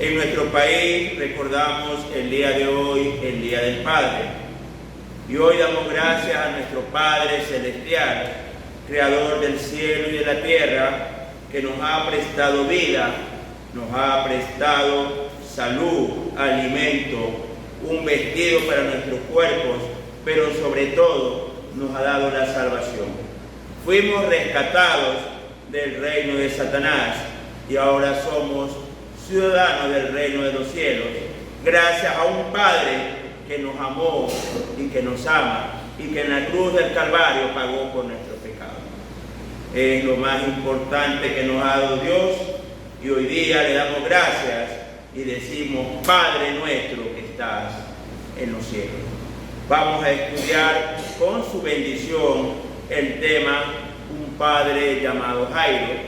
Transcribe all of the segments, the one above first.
En nuestro país recordamos el día de hoy, el Día del Padre. Y hoy damos gracias a nuestro Padre Celestial, Creador del cielo y de la tierra, que nos ha prestado vida, nos ha prestado salud, alimento, un vestido para nuestros cuerpos, pero sobre todo nos ha dado la salvación. Fuimos rescatados del reino de Satanás y ahora somos ciudadanos del reino de los cielos, gracias a un Padre que nos amó y que nos ama y que en la cruz del Calvario pagó por nuestros pecados. Es lo más importante que nos ha dado Dios y hoy día le damos gracias y decimos: Padre nuestro que estás en los cielos. Vamos a estudiar con su bendición el tema un padre llamado Jairo.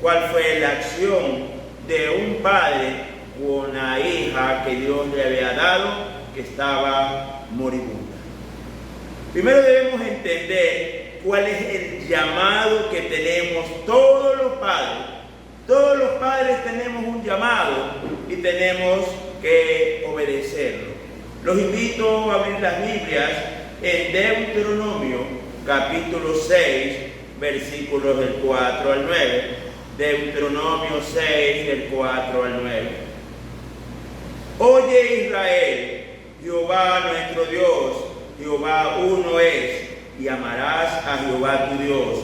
¿Cuál fue la acción de un padre con una hija que Dios le había dado que estaba moribunda? Primero debemos entender cuál es el llamado que tenemos todos los padres. Todos los padres tenemos un llamado y tenemos que obedecerlo. Los invito a abrir las Biblias en Deuteronomio capítulo 6, versículos del 4 al 9. Deuteronomio 6, del 4 al 9. Oye Israel, Jehová nuestro Dios, Jehová uno es, y amarás a Jehová tu Dios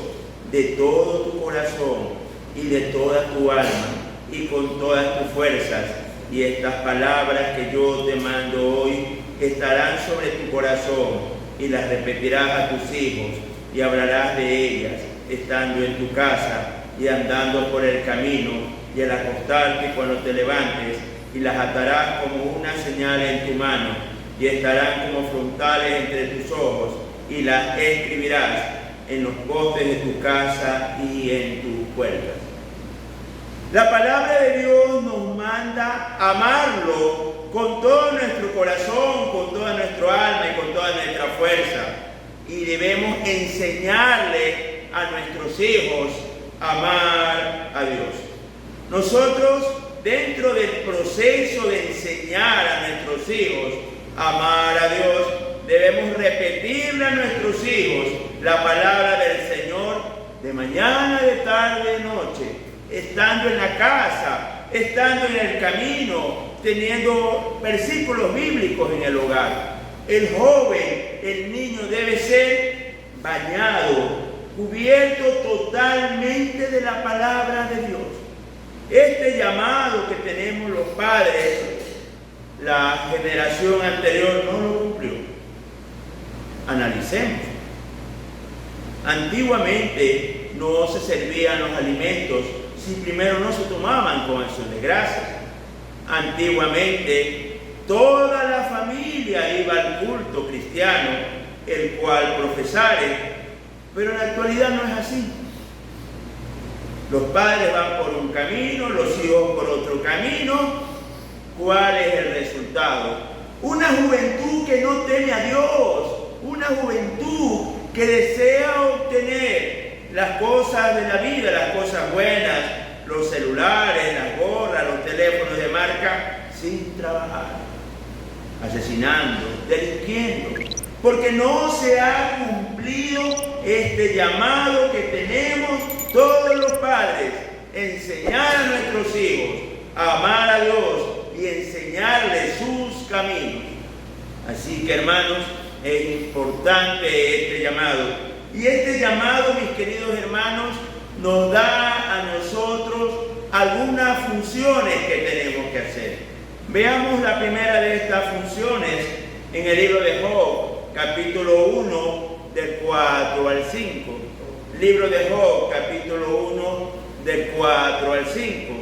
de todo tu corazón y de toda tu alma y con todas tus fuerzas. Y estas palabras que yo te mando hoy estarán sobre tu corazón y las repetirás a tus hijos y hablarás de ellas estando en tu casa y andando por el camino y al acostarte cuando te levantes, y las atarás como una señal en tu mano y estarán como frontales entre tus ojos, y las escribirás en los postes de tu casa y en tus puertas. La palabra de Dios nos manda amarlo con todo nuestro corazón, con toda nuestra alma y con toda nuestra fuerza. Y debemos enseñarle a nuestros hijos a amar a Dios. Nosotros, dentro del proceso de enseñar a nuestros hijos a amar a Dios, debemos repetirle a nuestros hijos la palabra del Señor de mañana, de tarde, de noche, estando en la casa, estando en el camino, teniendo versículos bíblicos en el hogar. El joven, el niño debe ser bañado, cubierto totalmente de la palabra de Dios. Este llamado que tenemos los padres, la generación anterior no lo cumplió. Analicemos. Antiguamente no se servían los alimentos si primero no se tomaban con acción de gracias. Antiguamente toda la familia iba al culto cristiano, el cual profesare, pero en la actualidad no es así. Los padres van por un camino, los hijos por otro camino. ¿Cuál es el resultado? Una juventud que no teme a Dios, una juventud que desea obtener las cosas de la vida, las cosas buenas, los celulares, las gorras, los teléfonos de marca, sin trabajar, asesinando, delinquiendo, porque no se ha cumplido este llamado que tenemos todos los padres: enseñar a nuestros hijos a amar a Dios y enseñarles sus caminos. Así que, hermanos, es importante este llamado. Y este llamado, mis queridos hermanos, nos da a nosotros algunas funciones que tenemos que hacer. Veamos la primera de estas funciones en el libro de Job, capítulo 1, del 4 al 5. Libro de Job, capítulo 1, del 4 al 5.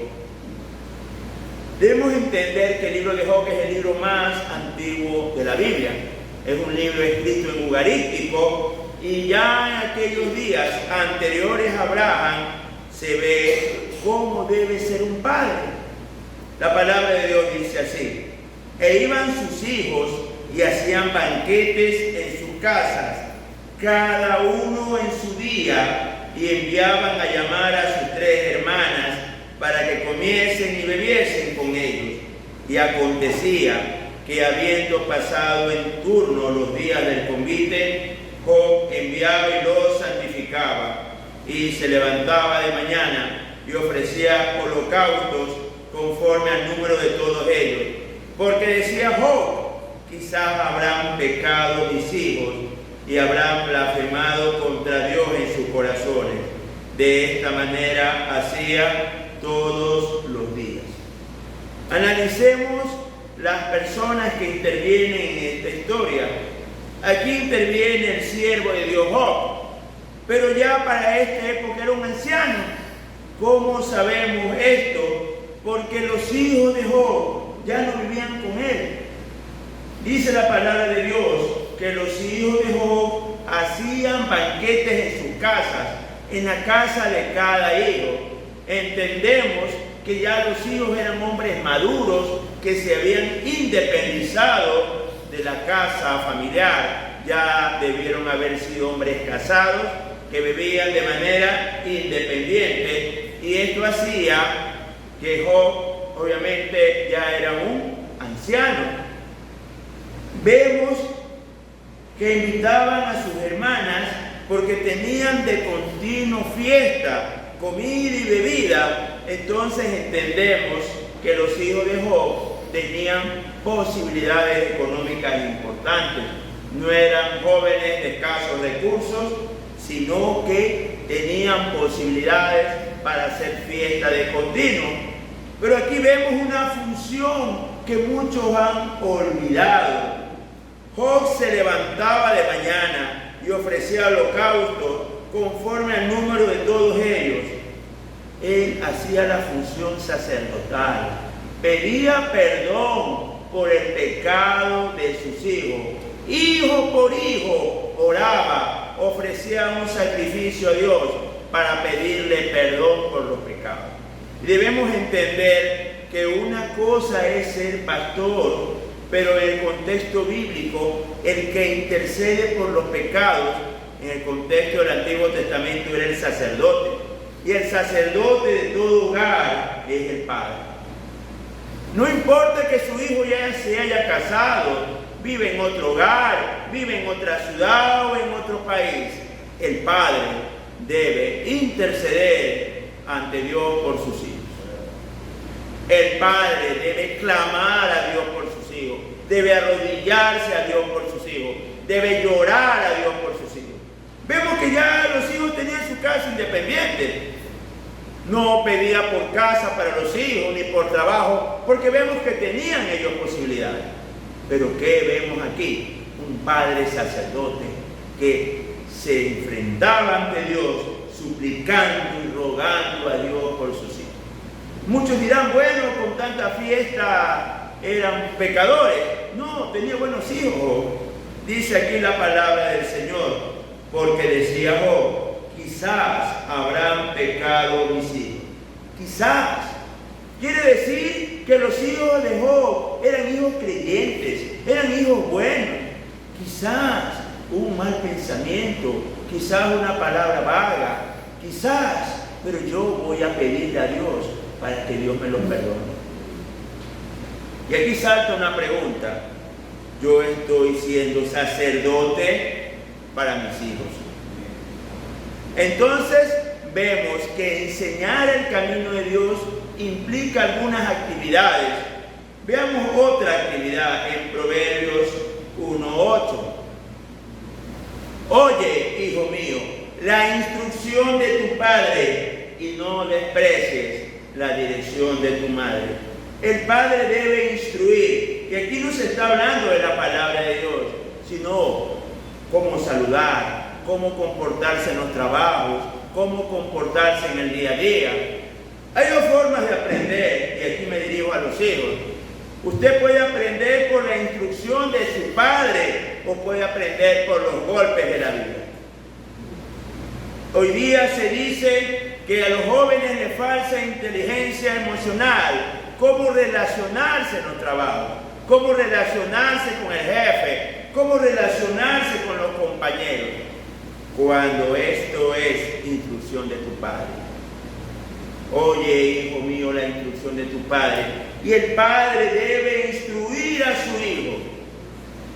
Debemos entender que el libro de Job es el libro más antiguo de la Biblia. Es un libro escrito en ugarístico, y ya en aquellos días anteriores a Abraham se ve cómo debe ser un padre. La palabra de Dios dice así: e iban sus hijos y hacían banquetes en sus casas, cada uno en su día, y enviaban a llamar a sus 3 hermanas para que comiesen y bebiesen con ellos. Y acontecía que habiendo pasado en turno los días del convite, Job enviaba y los santificaba, y se levantaba de mañana y ofrecía holocaustos conforme al número de todos ellos. Porque decía Job: quizás habrán pecado mis hijos y habrán blasfemado contra Dios en sus corazones. De esta manera hacía todos los días. Analicemos las personas que intervienen en esta historia. Aquí interviene el siervo de Dios Job, pero ya para esta época era un anciano. ¿Cómo sabemos esto? Porque los hijos de Job ya no vivían con él. Dice la palabra de Dios que los hijos de Job hacían banquetes en sus casas, en la casa de cada hijo. Entendemos que ya los hijos eran hombres maduros que se habían independizado de la casa familiar. Ya debieron haber sido hombres casados que vivían de manera independiente, y esto hacía que Job obviamente ya era un anciano. Vemos que invitaban a sus hermanas porque tenían de continuo fiesta, comida y bebida. Entonces entendemos que los hijos de Job tenían posibilidades económicas importantes. No eran jóvenes de escasos recursos, sino que tenían posibilidades para hacer fiesta de continuo. Pero aquí vemos una función que muchos han olvidado. Job se levantaba de mañana y ofrecía holocaustos conforme al número de todos ellos. Él hacía la función sacerdotal, pedía perdón por el pecado de sus hijos. Hijo por hijo oraba, ofrecía un sacrificio a Dios para pedirle perdón por los pecados. Debemos entender que una cosa es ser pastor, pero en el contexto bíblico, el que intercede por los pecados, en el contexto del Antiguo Testamento, era el sacerdote. Y el sacerdote de todo hogar es el padre. No importa que su hijo ya se haya casado, vive en otro hogar, vive en otra ciudad o en otro país, el padre debe interceder ante Dios por sus hijos. El padre debe clamar a Dios por sus hijos, debe arrodillarse a Dios por sus hijos, debe llorar a Dios por sus hijos. Vemos que ya los hijos tenían su casa independiente. No pedía por casa para los hijos ni por trabajo, porque vemos que tenían ellos posibilidades. Pero ¿qué vemos aquí? Un padre sacerdote que se enfrentaba ante Dios, suplicando y rogando a Dios por sus hijos. Muchos dirán: bueno, con tanta fiesta eran pecadores. No, tenía buenos hijos. Dice aquí la palabra del Señor, porque decía Job: quizás habrán pecado mis hijos. Quizás. Quiere decir que los hijos de Job eran hijos creyentes, eran hijos buenos. Quizás un mal pensamiento, quizás una palabra vaga, quizás, pero yo voy a pedirle a Dios para que Dios me los perdone. Y aquí salta una pregunta: yo estoy siendo sacerdote para mis hijos. Entonces vemos que enseñar el camino de Dios implica algunas actividades. Veamos otra actividad en Proverbios 1:8. Oye, hijo mío, la instrucción de tu padre y no desprecies la dirección de tu madre. El padre debe instruir, y aquí no se está hablando de la palabra de Dios, sino cómo saludar, cómo comportarse en los trabajos, cómo comportarse en el día a día. Hay dos formas de aprender, y aquí me dirijo a los hijos. Usted puede aprender por la instrucción de su padre o puede aprender por los golpes de la vida. Hoy día se dice que a los jóvenes les falta inteligencia emocional, cómo relacionarse en los trabajos, cómo relacionarse con el jefe, cómo relacionarse con los compañeros, cuando esto es instrucción de tu padre. Oye, hijo mío, la instrucción de tu padre. Y el padre debe instruir a su hijo,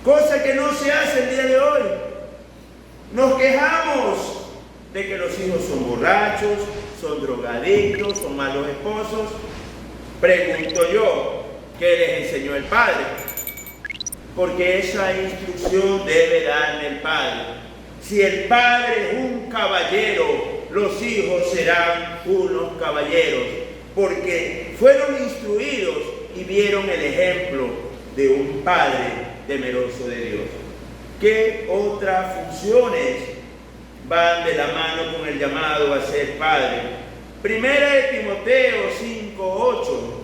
cosa que no se hace el día de hoy. Nos quejamos de que los hijos son borrachos, son drogadictos, son malos esposos. Pregunto yo, ¿qué les enseñó el padre? Porque esa instrucción debe darle el padre. Si el padre es un caballero, los hijos serán unos caballeros, porque fueron instruidos y vieron el ejemplo de un padre temeroso de Dios. ¿Qué otras funciones van de la mano con el llamado a ser padre? Primera de Timoteo 5:8.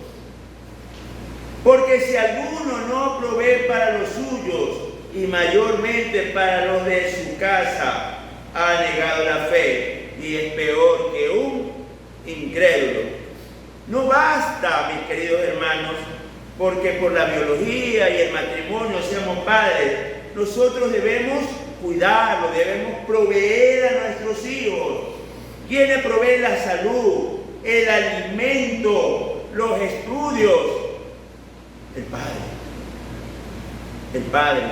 Porque si alguno no provee para los suyos y mayormente para los de su casa, ha negado la fe y es peor que un incrédulo. No basta, mis queridos hermanos, porque por la biología y el matrimonio seamos padres. Nosotros debemos cuidarlo, debemos proveer a nuestros hijos. ¿Quiénes proveen la salud, el alimento, los estudios? El Padre. El Padre.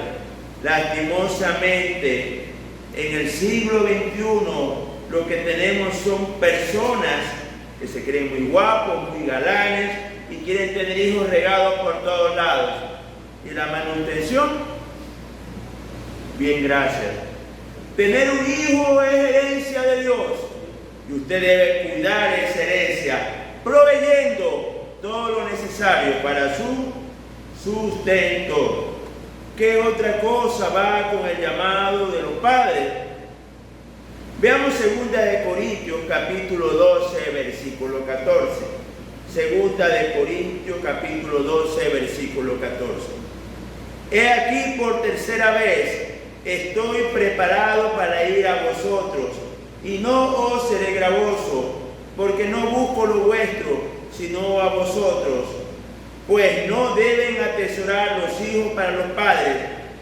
Lastimosamente, en el siglo XXI, lo que tenemos son personas que se creen muy guapos, muy galanes y quieren tener hijos regados por todos lados. ¿Y la manutención? Bien, gracias. Tener un hijo es herencia de Dios y usted debe cuidar esa herencia, proveyendo todo lo necesario para su sustento. ¿Qué otra cosa va con el llamado de los padres? Veamos 2 de Corintios capítulo 12 versículo 14. 2 de Corintios capítulo 12 versículo 14. He aquí por tercera vez estoy preparado para ir a vosotros y no os seré gravoso, porque no busco lo vuestro, sino a vosotros. Pues no deben atesorar los hijos para los padres,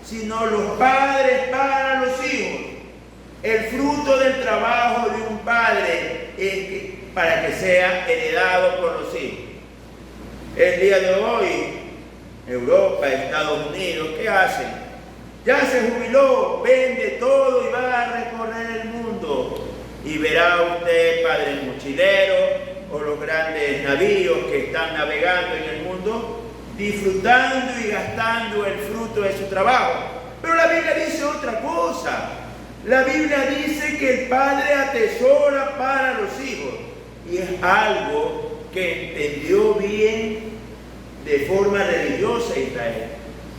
sino los padres para los hijos. El fruto del trabajo de un padre es para que sea heredado por los hijos. El día de hoy, Europa, Estados Unidos, ¿qué hacen? Ya se jubiló, vende todo y va a recorrer el mundo. Y verá usted padres mochileros o los grandes navíos que están navegando en el mundo, disfrutando y gastando el fruto de su trabajo. Pero la Biblia dice otra cosa. La Biblia dice que el padre atesora para los hijos. Y es algo que entendió bien de forma religiosa Israel.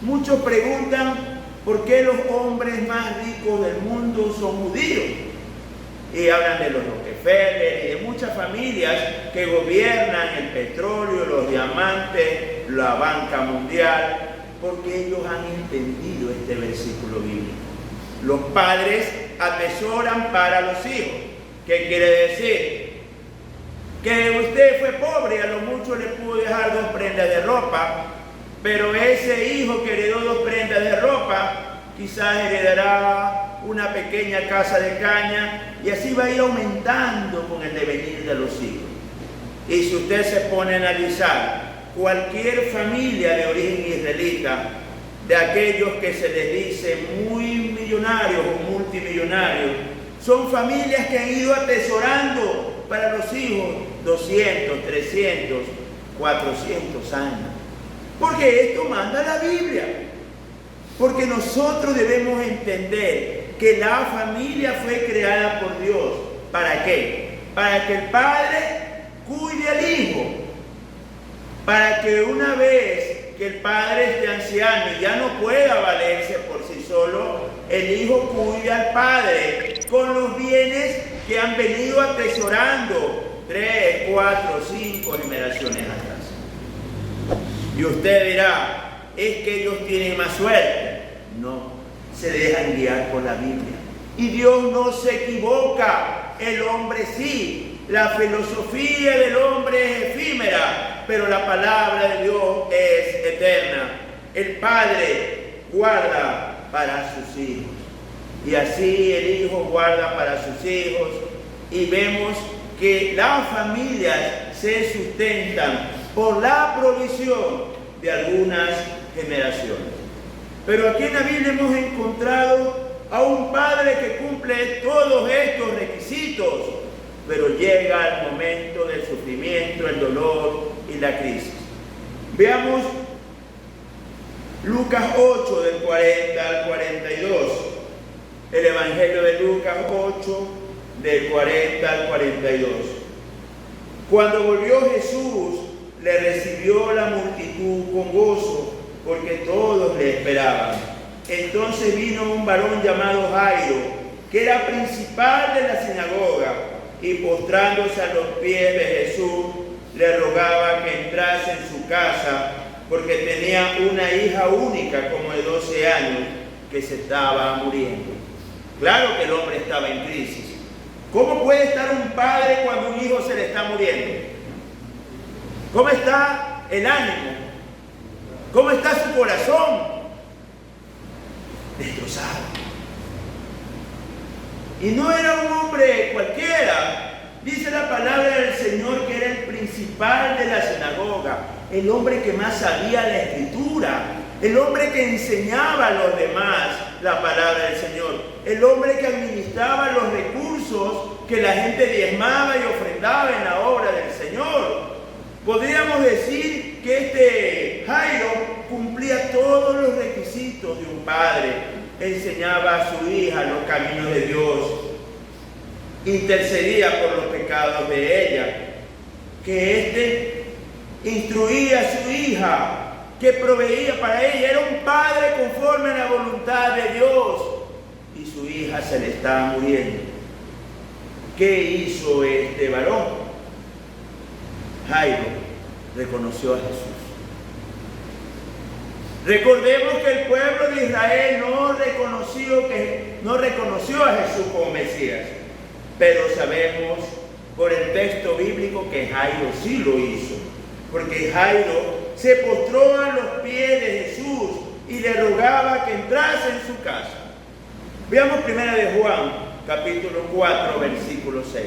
Muchos preguntan por qué los hombres más ricos del mundo son judíos. Y hablan de los Rockefeller y de muchas familias que gobiernan el petróleo, los diamantes, la banca mundial, porque ellos han entendido este versículo bíblico. Los padres atesoran para los hijos. ¿Qué quiere decir? Que usted fue pobre y a lo mucho le pudo dejar 2 prendas de ropa, pero ese hijo que heredó 2 prendas de ropa, quizás heredará una pequeña casa de caña y así va a ir aumentando con el devenir de los hijos. Y si usted se pone a analizar cualquier familia de origen israelita, de aquellos que se les dice muy millonarios o multimillonarios, son familias que han ido atesorando para los hijos 200, 300, 400 años. Porque esto manda la Biblia. Porque nosotros debemos entender que la familia fue creada por Dios. ¿Para qué? Para que el padre cuide al hijo. Para que una vez que el padre esté anciano y ya no pueda valerse por sí solo, el hijo cuide al padre con los bienes que han venido atesorando 3, 4, 5 generaciones atrás. Y usted dirá, es que ellos tienen más suerte. No, se dejan guiar por la Biblia. Y Dios no se equivoca, el hombre sí. La filosofía del hombre es efímera, pero la palabra de Dios es eterna. El padre guarda para sus hijos. Y así el hijo guarda para sus hijos. Y vemos que las familias se sustentan por la provisión de algunas generaciones. Pero aquí en la Biblia hemos encontrado a un padre que cumple todos estos requisitos, pero llega el momento del sufrimiento, el dolor y la crisis. Veamos Lucas 8, del 40 al 42. El Evangelio de Lucas 8, del 40 al 42. Cuando volvió Jesús, le recibió la multitud con gozo, porque todos le esperaban. Entonces vino un varón llamado Jairo, que era principal de la sinagoga, y postrándose a los pies de Jesús, le rogaba que entrase en su casa, porque tenía una hija única, como de 12 años, que se estaba muriendo. Claro que el hombre estaba en crisis. ¿Cómo puede estar un padre cuando un hijo se le está muriendo? ¿Cómo está el ánimo? ¿Cómo está su corazón? Destrozado. Y no era un hombre cualquiera. Dice la palabra del Señor que era el principal de la sinagoga, el hombre que más sabía la Escritura, el hombre que enseñaba a los demás la palabra del Señor, el hombre que administraba los recursos que la gente diezmaba y ofrendaba en la obra del Señor. Podríamos decir que este Jairo cumplía todos los requisitos de un padre. Enseñaba a su hija los caminos de Dios, intercedía por los pecados de ella, que éste instruía a su hija, que proveía para ella. Era un padre conforme a la voluntad de Dios, y su hija se le estaba muriendo. ¿Qué hizo este varón? Jairo reconoció a Jesús. Recordemos que el pueblo de Israel no reconoció a Jesús como Mesías, pero sabemos por el texto bíblico que Jairo sí lo hizo, porque Jairo se postró a los pies de Jesús y le rogaba que entrase en su casa. Veamos primera de Juan, capítulo 4, versículo 6.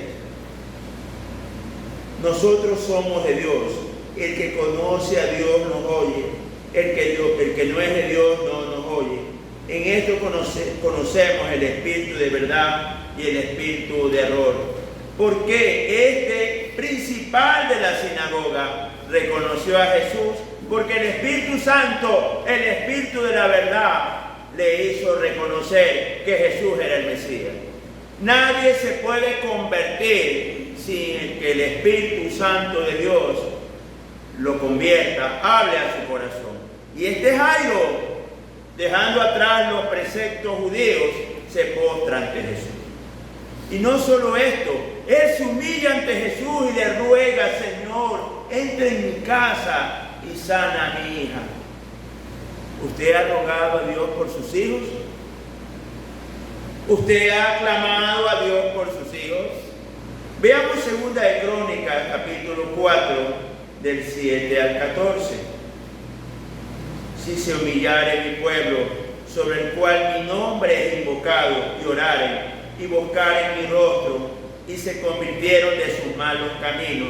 Nosotros somos de Dios. El que conoce a Dios nos oye. El que no es de Dios no nos oye. En esto conocemos el espíritu de verdad y el espíritu de error. Porque este principal de la sinagoga reconoció a Jesús, porque el Espíritu Santo, el Espíritu de la verdad, le hizo reconocer que Jesús era el Mesías. Nadie se puede convertir sin que el Espíritu Santo de Dios lo convierta, hable a su corazón. Y este Jairo, dejando atrás los preceptos judíos, se postra ante Jesús. Y no solo esto, él se humilla ante Jesús y le ruega: Señor, entre en mi casa y sana a mi hija. ¿Usted ha rogado a Dios por sus hijos? ¿Usted ha clamado a Dios por sus hijos? Veamos segunda de Crónicas, capítulo 4, del 7 al 14. Si se humillare mi pueblo, sobre el cual mi nombre es invocado, y oraren, y buscaren mi rostro, y se convirtieron de sus malos caminos,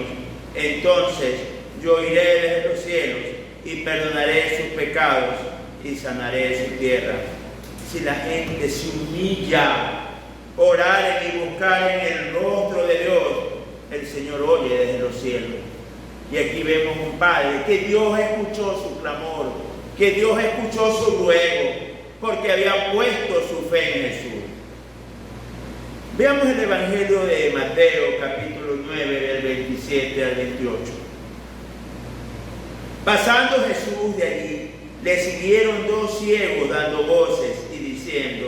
entonces yo iré desde los cielos, y perdonaré sus pecados, y sanaré su tierra. Si la gente se humilla, oraren y buscaren el rostro de Dios, el Señor oye desde los cielos. Y aquí vemos un Padre que Dios escuchó su clamor, que Dios escuchó su ruego, porque había puesto su fe en Jesús. Veamos el Evangelio de Mateo, capítulo 9, del 27 al 28. Pasando Jesús de allí, le siguieron dos ciegos dando voces y diciendo: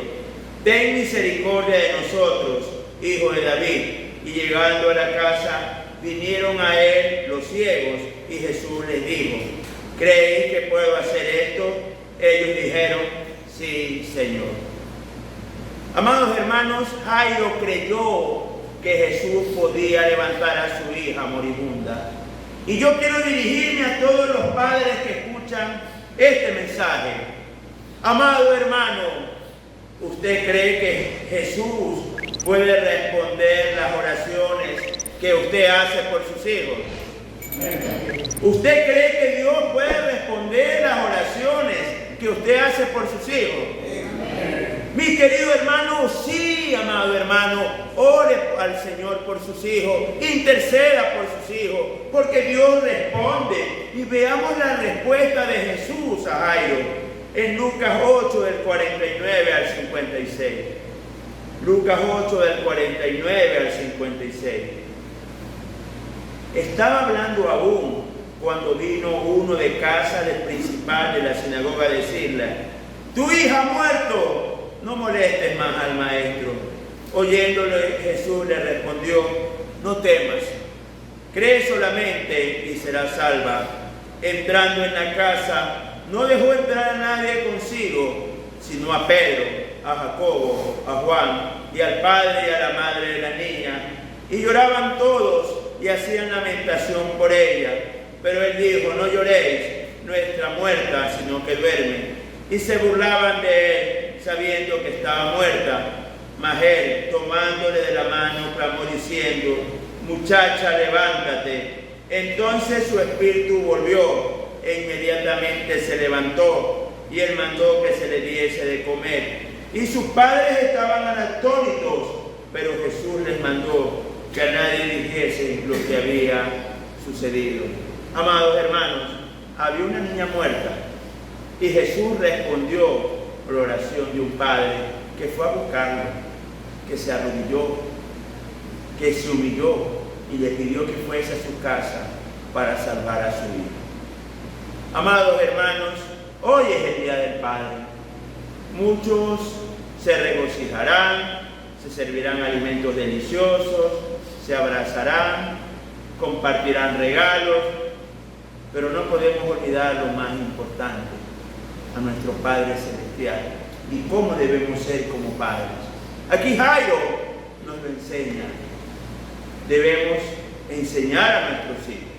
ten misericordia de nosotros, hijo de David. Y llegando a la casa, vinieron a él los ciegos, y Jesús les dijo: ¿creéis que puedo hacer esto? Ellos dijeron: sí, Señor. Amados hermanos, Jairo creyó que Jesús podía levantar a su hija moribunda. Y yo quiero dirigirme a todos los padres que escuchan este mensaje. Amado hermano, ¿usted cree que Jesús puede responder las oraciones que usted hace por sus hijos? ¿Usted cree que Dios puede responder las oraciones que usted hace por sus hijos? Mi querido hermano, sí, amado hermano, ore al Señor por sus hijos, interceda por sus hijos, porque Dios responde. Y veamos la respuesta de Jesús a Jairo en Lucas 8, del 49 al 56. Lucas 8, del 49 al 56. Estaba hablando aún cuando vino uno de casa del principal de la sinagoga a decirle: tu hija ha muerto, no molestes más al maestro. Oyéndole, Jesús le respondió: no temas, cree solamente y serás salva. Entrando en la casa, no dejó entrar a nadie consigo, sino a Pedro, a Jacobo, a Juan y al padre y a la madre de la niña. Y lloraban todos y hacían lamentación por ella. Pero él dijo: no lloréis, no está muerta, sino que duerme. Y se burlaban de él, sabiendo que estaba muerta. Mas él, tomándole de la mano, clamó diciendo: muchacha, levántate. Entonces su espíritu volvió, e inmediatamente se levantó, y él mandó que se le diese de comer. Y sus padres estaban atónitos, pero Jesús les mandó que a nadie dijese lo que había sucedido. Amados hermanos, había una niña muerta, y Jesús respondió por oración de un padre que fue a buscarla, que se arrodilló, que se humilló y le pidió que fuese a su casa para salvar a su hijo. Amados hermanos, hoy es el Día del Padre. Muchos se regocijarán, se servirán alimentos deliciosos, se abrazarán, compartirán regalos, pero no podemos olvidar lo más importante: a nuestro Padre Celestial y cómo debemos ser como padres. Aquí Jairo nos lo enseña. Debemos enseñar a nuestros hijos,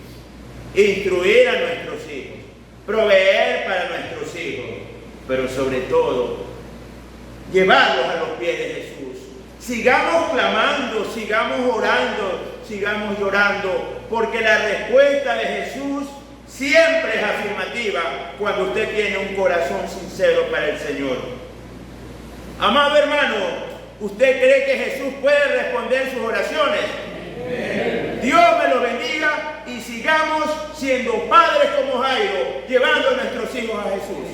instruir a nuestros hijos, proveer para nuestros hijos, pero sobre todo, llevarlos a los pies de Jesús. Sigamos clamando, sigamos orando, sigamos llorando, porque la respuesta de Jesús siempre es afirmativa cuando usted tiene un corazón sincero para el Señor. Amado hermano, ¿usted cree que Jesús puede responder sus oraciones? Dios me lo bendiga y sigamos siendo padres como Jairo, llevando a nuestros hijos a Jesús.